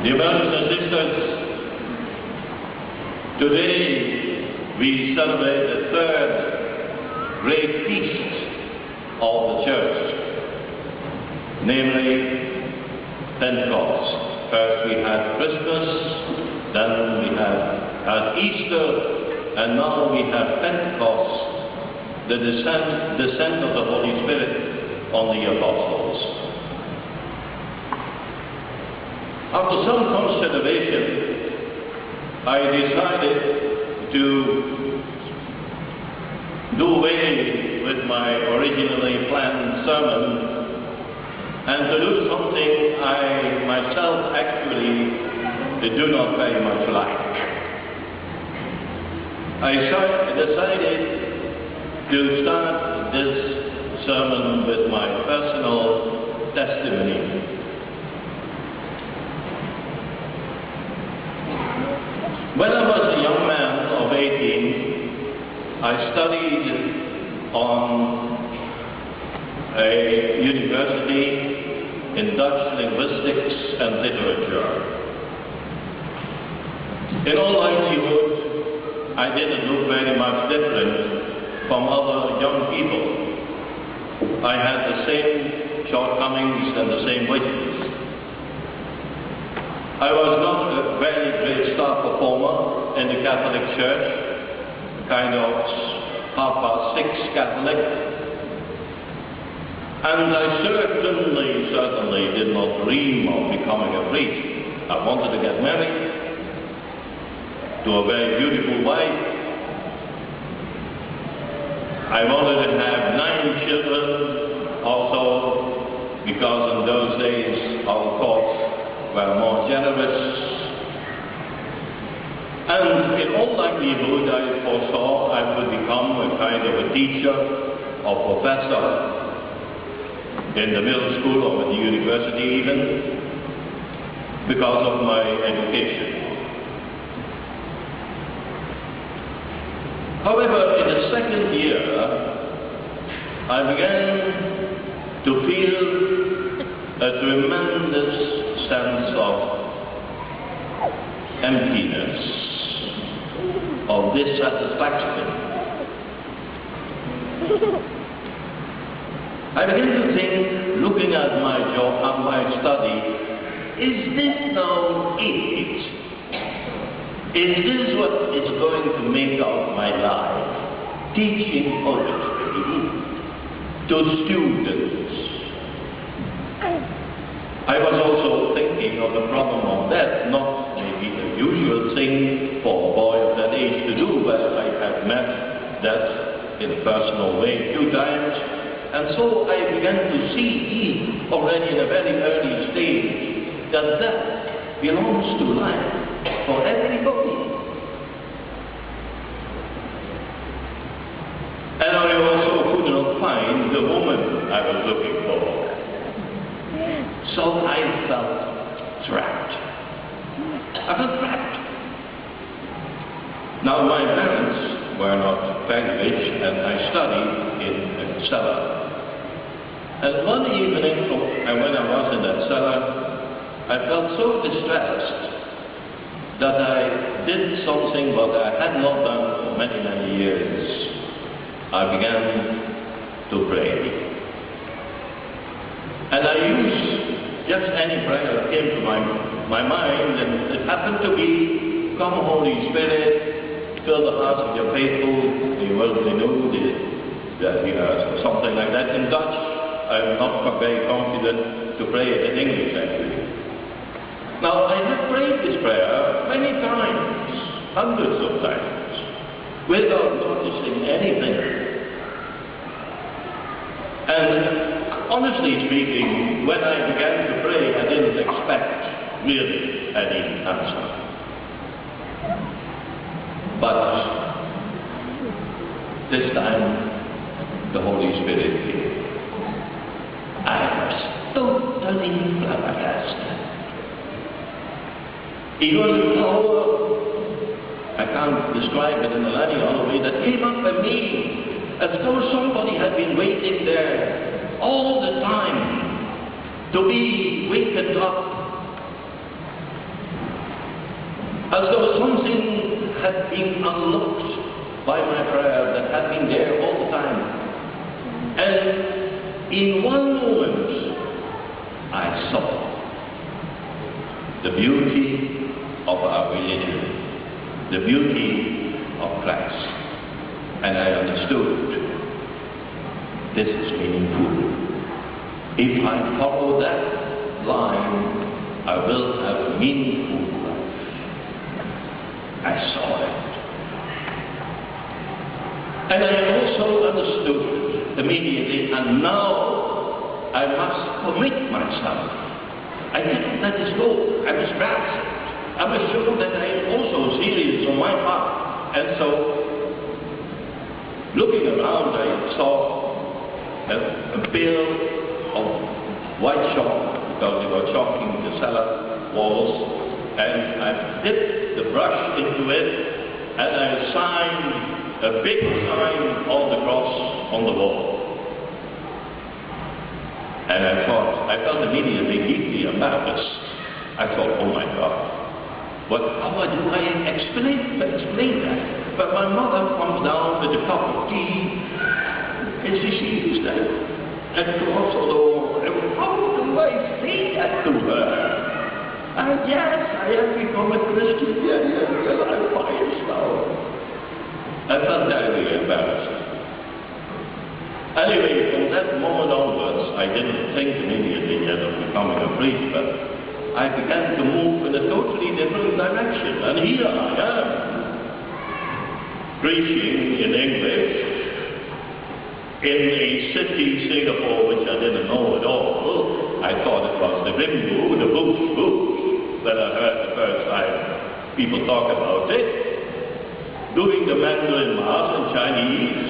Dear brothers and sisters, today we celebrate the third great feast of the Church, namely Pentecost. First we had Christmas, then we had Easter, and now we have Pentecost, the descent of the Holy Spirit on the apostles. After some consideration, I decided to do away with my originally planned sermon and to do something I myself actually do not very much like. I decided to start this sermon with my personal testimony. When I was a young man of 18, I studied on a university in Dutch linguistics and literature. In all likelihood, I didn't look very much different from other young people. I had the same shortcomings and the same wishes. I was not a very great star performer in the Catholic Church, kind of half-past-six Catholic. And I certainly did not dream of becoming a priest. I wanted to get married to a very beautiful wife. I wanted to have 9 children also, because in those days our courts were more generous. And in all likelihood, I foresaw I would become a kind of a teacher or professor in the middle school or in the university even, because of my education. However, in the second year, I began to feel a tremendous sense of emptiness, of dissatisfaction. I began to think, looking at my job and my study, is this now it? Is this what is going to make out my life? Teaching poetry to students. I was also thinking of the problem of death, not maybe the usual thing for a boy of that age to do, but I had met death in a personal way a few times, and so I began to see already in a very early stage that death belongs to life for everybody. And I also could not find the woman I was looking for. So I felt trapped. I felt trapped. Now my parents were not very rich and I studied in a cellar. And one evening, when I was in that cellar, I felt so distressed that I did something what I had not done for many, many years. I began to pray. And I used just any prayer that came to my mind, and it happened to be, "Come, Holy Spirit, fill the hearts of your faithful." You will renew something like that. In Dutch, I'm not very confident to pray it in English, actually. Now, I have prayed this prayer many times, hundreds of times, without noticing anything. And honestly speaking, when I began to pray, I didn't expect really any answer. But this time, the Holy Spirit came. I was totally flabbergasted. It was a power, I can't describe it in any other way, that came up at me as though somebody had been waiting there all the time to be wakened up as though something had been unlocked by my prayer that had been there all the time. And in one moment, I saw the beauty of our religion, the beauty of Christ. And I understood, this is meaningful. If I follow that line, I will have a meaningful life. I saw it. And I also understood immediately, and now I must commit myself. I didn't let this go. I was grasped. I was sure that I am also serious on my part. And so, looking around, I saw a bill of white chalk, because they were chalking the cellar walls, and I dipped the brush into it, and I signed a big sign of the cross on the wall. And I felt immediately deeply embarrassed. I thought, oh my God, how do I explain that? But my mother comes down with a cup of tea, and she sees that, and cross on the wall. And how do I say that to her? Yes, I have become a Christian. Yes, I'm pious now. I felt terribly embarrassed. Anyway, from that moment onwards, I didn't think immediately yet of becoming a priest, but I began to move in a totally different direction. And here I am, preaching in English in a city, Singapore, which I didn't know at all. I thought it was the Rimbu, the bush, that I heard the first time people talk about it, doing the Mandarin Mass in Chinese,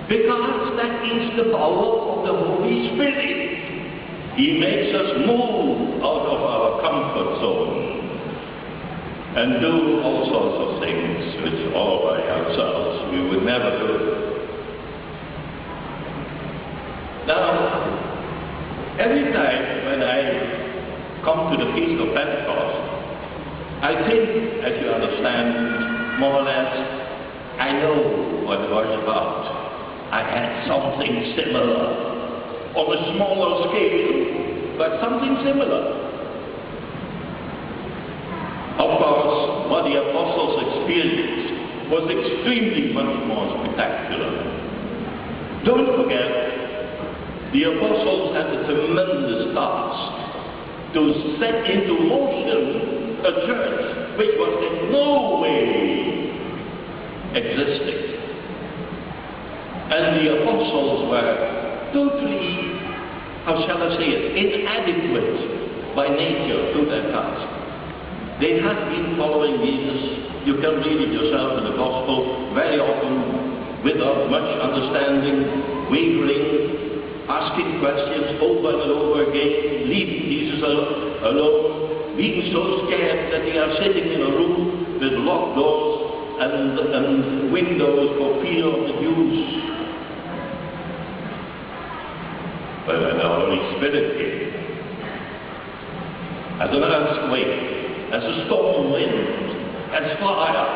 because that is the power of the Holy Spirit. He makes us move out of our comfort zone and do all sorts of things which all by ourselves we would never do. Now, every time when I come to the Feast of Pentecost, I think, as you understand, more or less, I know what it was about. I had something similar, on a smaller scale, but something similar. Of course, what the apostles experienced was extremely much more spectacular. Don't forget, the apostles had a tremendous task to set into motion a church which was in no way existing. And the apostles were totally, how shall I say it, inadequate by nature to their task. They had been following Jesus. You can read it yourself in the Gospel, very often without much understanding, wavering, asking questions over and over again, leaving Jesus alone, being so scared that they are sitting in a room with locked doors and windows for fear of the Jews. But when the Holy Spirit came, as an earthquake, as a storm wind, as fire,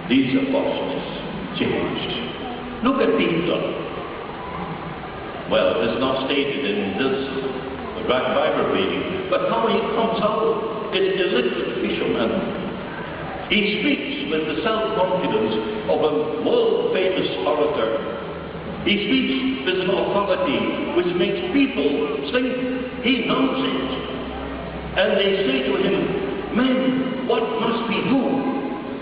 these apostles changed. Look at Peter. Well, it's not stated in this Bible reading, but how he comes out is a illiterate fisherman. He speaks with the self-confidence of a world-famous orator. He speaks with an authority which makes people think he knows it. And they say to him, "Men, what must we do?"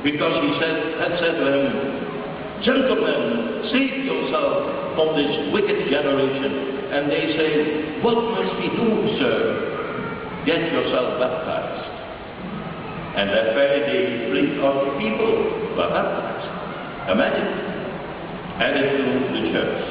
Because he had said to him, "Gentlemen, save yourself from this wicked generation." And they say, "What must we do, sir?" "Get yourself baptized." And that very day, 3,000 people were baptized. Imagine. Added to the church.